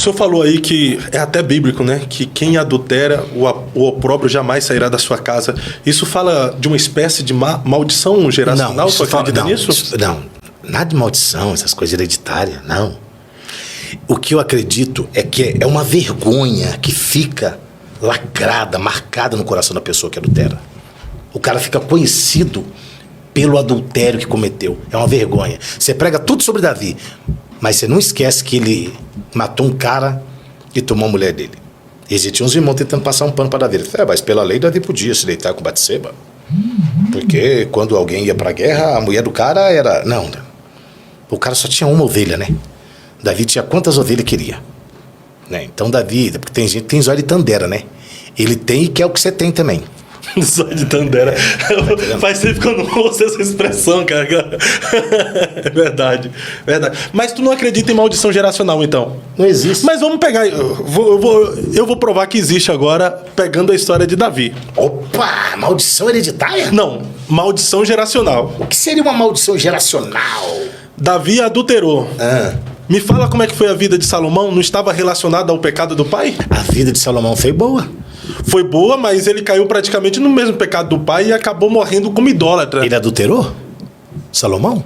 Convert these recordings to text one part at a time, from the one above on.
senhor falou aí que é até bíblico, né? Que quem adultera, o opróbrio jamais sairá da sua casa. Isso fala de uma espécie de maldição geracional? Não, Você acredita nisso? Não, nada de maldição, essas coisas hereditárias, não. O que eu acredito é que é uma vergonha que fica lacrada, marcada no coração da pessoa que adultera. O cara fica conhecido pelo adultério que cometeu. É uma vergonha. Você prega tudo sobre Davi, mas você não esquece que ele matou um cara e tomou a mulher dele. Existiam uns irmãos tentando passar um pano para Davi. Ele falou, mas pela lei Davi podia se deitar com Batseba. Porque quando alguém ia para a guerra, a mulher do cara era... Não, o cara só tinha uma ovelha, né? Davi tinha quantas ovelhas queria, né? Então Davi, porque tem gente que tem zóio de tandera, né? Ele tem e quer o que você tem também. Zóio de tandera. Faz tempo que eu não ouço essa expressão, cara. É verdade, verdade. Mas tu não acredita em maldição geracional, então? Não existe. Mas vamos pegar... Eu vou provar que existe agora, pegando a história de Davi. Opa! Maldição hereditária? Não, maldição geracional. O que seria uma maldição geracional? Davi adulterou. Me fala como é que foi a vida de Salomão? Não estava relacionada ao pecado do pai? A vida de Salomão foi boa. Foi boa, mas ele caiu praticamente no mesmo pecado do pai e acabou morrendo como idólatra. Ele adulterou? Salomão?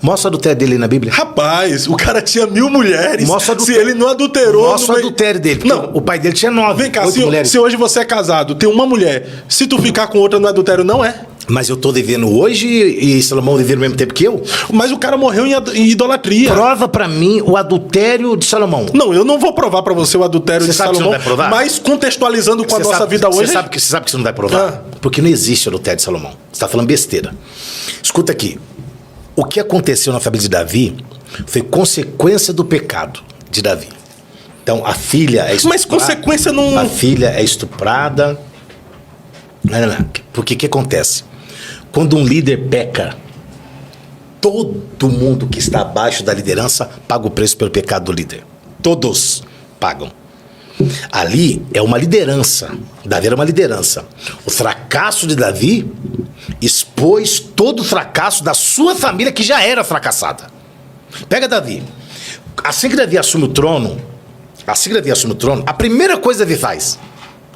Mostra o adultério dele na Bíblia. Rapaz, o cara tinha 1000 mulheres. Mostra se ele não adulterou... Mostra o adultério dele. Não. O pai dele tinha 9. Vem cá, 8 mulheres. se hoje você é casado, tem uma mulher, se tu ficar com outra no adultério, não é? Mas eu tô vivendo hoje e Salomão vivendo ao mesmo tempo que eu? Mas o cara morreu em idolatria. Prova pra mim o adultério de Salomão. Não, eu não vou provar pra você o adultério de Salomão. Você sabe que você não vai provar? Mas contextualizando com a nossa vida hoje... Você sabe que você não vai provar? Porque não existe adultério de Salomão. Você tá falando besteira. Escuta aqui. O que aconteceu na família de Davi foi consequência do pecado de Davi. Então, a filha é estuprada. Mas consequência não... A filha é estuprada. Não. Porque o que acontece? Quando um líder peca, todo mundo que está abaixo da liderança paga o preço pelo pecado do líder. Todos pagam. Ali é uma liderança. Davi era uma liderança. O fracasso de Davi expôs todo o fracasso da sua família que já era fracassada. Pega Davi. Assim que Davi assume o trono, a primeira coisa que Davi faz,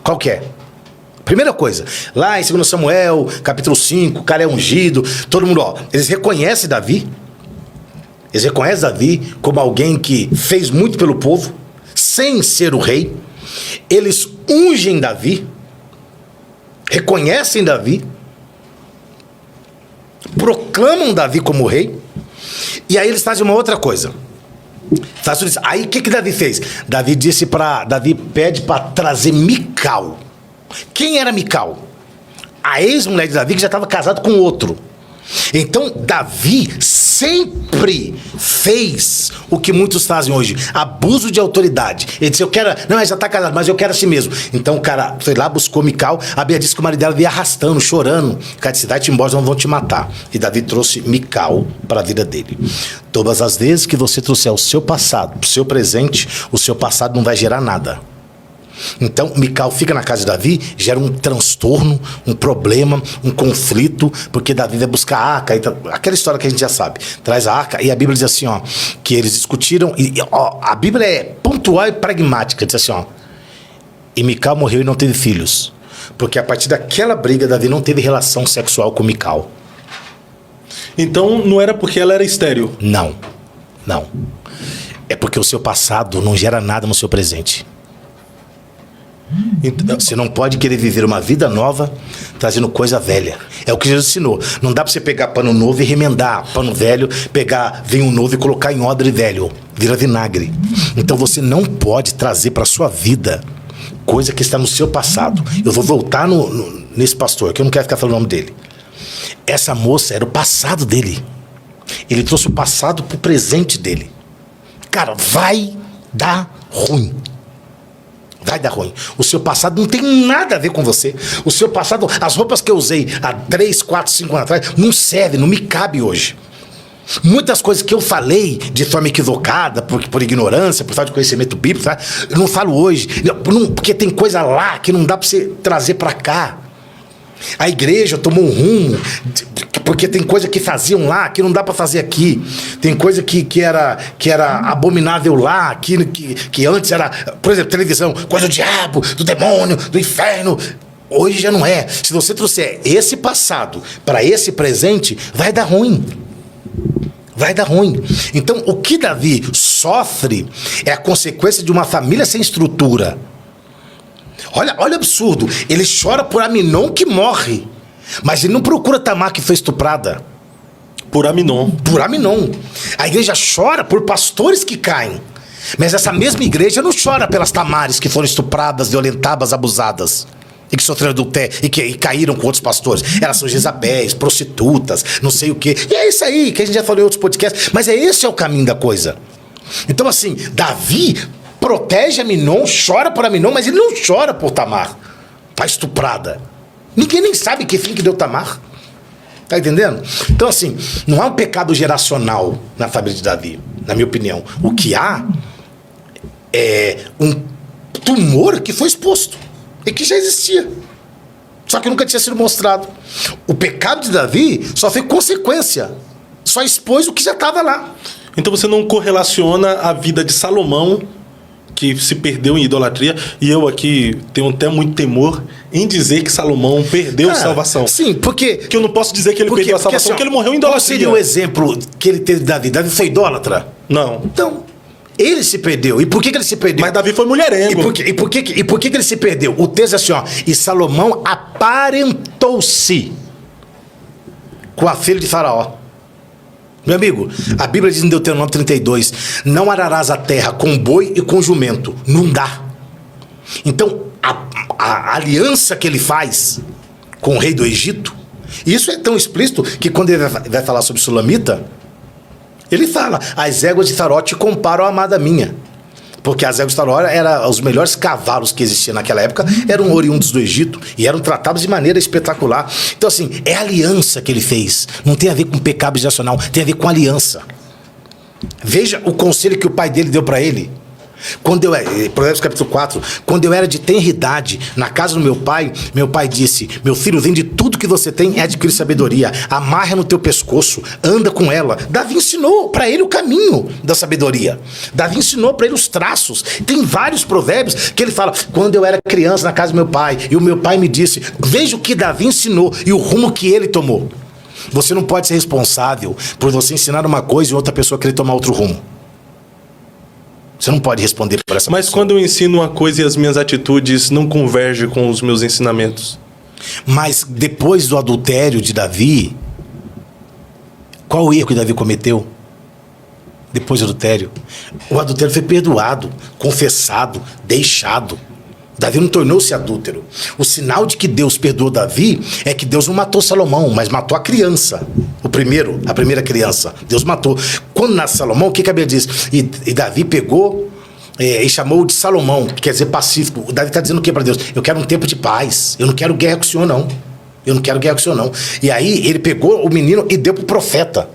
qual que é? Primeira coisa, lá em 2 Samuel, capítulo 5, o cara é ungido, todo mundo, eles reconhecem Davi. Eles reconhecem Davi como alguém que fez muito pelo povo, sem ser o rei. Eles ungem Davi, reconhecem Davi, proclamam Davi como rei, e aí eles fazem uma outra coisa. Aí o que Davi fez? Davi pede para trazer Mical. Quem era Mical? A ex-mulher de Davi que já estava casado com outro. Então Davi sempre fez o que muitos fazem hoje, abuso de autoridade. Ele disse, ele já está casado, mas eu quero assim mesmo. Então o cara foi lá, buscou Mical. A Bíblia disse que o marido dela veio arrastando, chorando. O cara disse, vai-te embora, não vão te matar. E Davi trouxe Mical para a vida dele. Todas as vezes que você trouxer o seu passado, o seu presente, o seu passado não vai gerar nada. Então Mical fica na casa de Davi, gera um transtorno, um problema, um conflito, porque Davi vai buscar a arca, aquela história que a gente já sabe, traz a arca, e a Bíblia diz assim, que eles discutiram, a Bíblia é pontual e pragmática, diz assim, e Mical morreu e não teve filhos, porque a partir daquela briga Davi não teve relação sexual com Mical. Então não era porque ela era estéril? Não, é porque o seu passado não gera nada no seu presente. Então, você não pode querer viver uma vida nova trazendo coisa velha. É o que Jesus ensinou. Não dá pra você pegar pano novo e remendar pano velho, pegar vinho novo e colocar em odre velho. Vira vinagre. Então você não pode trazer pra sua vida coisa que está no seu passado. Eu vou voltar nesse pastor, que eu não quero ficar falando o nome dele. Essa moça era o passado dele. Ele trouxe o passado pro presente dele. Cara, vai dar ruim. Vai dar ruim. O seu passado não tem nada a ver com você. O seu passado, as roupas que eu usei há 3, 4, 5 anos atrás, não serve, não me cabe hoje. Muitas coisas que eu falei de forma equivocada, por ignorância, por falta de conhecimento bíblico, tá? Eu não falo hoje. Porque tem coisa lá que não dá pra você trazer pra cá. A igreja tomou um rumo, porque tem coisa que faziam lá que não dá para fazer aqui. Tem coisa que era abominável lá, que antes era, por exemplo, televisão, coisa do diabo, do demônio, do inferno. Hoje já não é. Se você trouxer esse passado para esse presente, vai dar ruim. Vai dar ruim. Então, o que Davi sofre é a consequência de uma família sem estrutura. Olha o absurdo. Ele chora por Aminon que morre, mas ele não procura Tamar que foi estuprada. Por Aminon. Por Aminon. A igreja chora por pastores que caem, mas essa mesma igreja não chora pelas Tamares que foram estupradas, violentadas, abusadas e que sofreram adultério e caíram com outros pastores. Elas são Jezabéis, prostitutas, não sei o quê. E é isso aí que a gente já falou em outros podcasts. Mas esse é o caminho da coisa. Então, assim, Davi protege Aminon, chora por Aminon, mas ele não chora por Tamar, a estuprada. Ninguém nem sabe que fim que deu Tamar. Tá entendendo? Então, assim, não há um pecado geracional na família de Davi, na minha opinião. O que há é um tumor que foi exposto e que já existia, só que nunca tinha sido mostrado. O pecado de Davi só foi consequência, só expôs o que já estava lá. Então você não correlaciona a vida de Salomão, que se perdeu em idolatria, e eu aqui tenho até muito temor em dizer que Salomão perdeu a salvação. Sim, porque... Que eu não posso dizer que ele perdeu a salvação, assim, porque ele morreu em idolatria. Qual seria o exemplo que ele teve de Davi? Davi foi idólatra? Não. Então, ele se perdeu. E por que ele se perdeu? Mas Davi foi mulherengo. E por que ele se perdeu? O texto é assim, ó. E Salomão aparentou-se com a filha de Faraó. Meu amigo, a Bíblia diz em Deuteronômio 32, não ararás a terra com boi e com jumento. Não dá. Então, a aliança que ele faz com o rei do Egito, isso é tão explícito que quando ele vai falar sobre Sulamita, ele fala, as éguas de Faraó te comparam à amada minha. Porque as éguas de Faraó eram os melhores cavalos que existiam naquela época, eram oriundos do Egito e eram tratados de maneira espetacular. Então, assim, é a aliança que ele fez. Não tem a ver com pecado geracional, tem a ver com aliança. Veja o conselho que o pai dele deu para ele. Provérbios capítulo 4, quando eu era de tenra idade, na casa do meu pai disse, meu filho, vende tudo que você tem e adquire sabedoria, amarra no teu pescoço, anda com ela. Davi ensinou para ele o caminho da sabedoria. Davi ensinou para ele os traços. Tem vários provérbios que ele fala, quando eu era criança na casa do meu pai, e o meu pai me disse, veja o que Davi ensinou e o rumo que ele tomou. Você não pode ser responsável por você ensinar uma coisa e outra pessoa querer tomar outro rumo. Você não pode responder por essa Mas pessoa. quando eu ensino uma coisa e as minhas atitudes não convergem com os meus ensinamentos? Mas depois do adultério de Davi, qual o erro que Davi cometeu? Depois do adultério. O adultério foi perdoado, confessado, deixado. Davi não tornou-se adúltero. O sinal de que Deus perdoou Davi é que Deus não matou Salomão, mas matou a criança. A primeira criança. Deus matou. Quando nasce Salomão, o que a Bíblia diz? E Davi pegou e chamou de Salomão, que quer dizer pacífico. O Davi está dizendo o que para Deus? Eu quero um tempo de paz. Eu não quero guerra com o Senhor, não. Eu não quero guerra com o Senhor, não. E aí ele pegou o menino e deu para o profeta.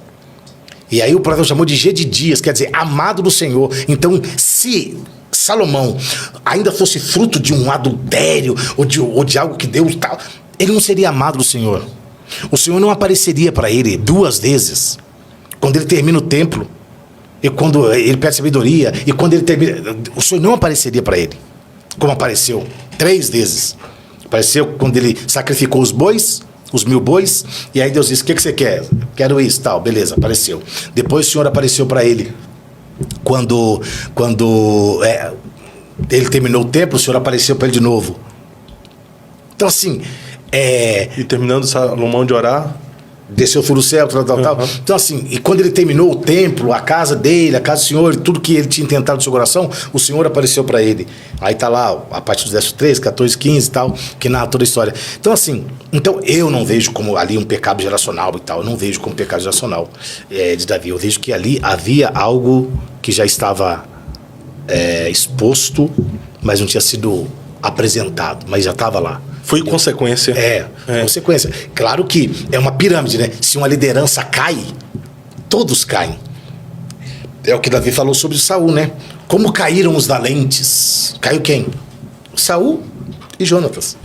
E aí o profeta chamou de Gedidias, quer dizer, amado do Senhor. Então, se Salomão ainda fosse fruto de um adultério ou de algo que Deus tal, ele não seria amado do Senhor. O Senhor não apareceria para ele 2 vezes. Quando ele termina o templo, e quando ele pede sabedoria, e quando ele termina, o Senhor não apareceria para ele, como apareceu 3 vezes. Apareceu quando ele sacrificou os bois, os 1000 bois, e aí Deus disse, o que você quer? Quero isso, tal, beleza, apareceu. Depois o Senhor apareceu para ele quando ele terminou o templo, o Senhor apareceu para ele de novo. Então, assim, E terminando Salomão de orar, desceu do céu, tal. Então, assim, e quando ele terminou o templo, a casa dele, a casa do Senhor, tudo que ele tinha tentado no seu coração, o Senhor apareceu para ele. Aí tá lá, a partir dos versos 13, 14, 15 e tal, que narra toda a história. Então, assim, eu não vejo como ali um pecado geracional e tal, eu não vejo como pecado geracional de Davi. Eu vejo que ali havia algo que já estava exposto, mas não tinha sido apresentado, mas já estava lá. foi consequência. Consequência. Claro que é uma pirâmide, né? Se uma liderança cai, todos caem. É o que Davi falou sobre Saul, né? Como caíram os valentes? Caiu quem? Saul e Jonatas.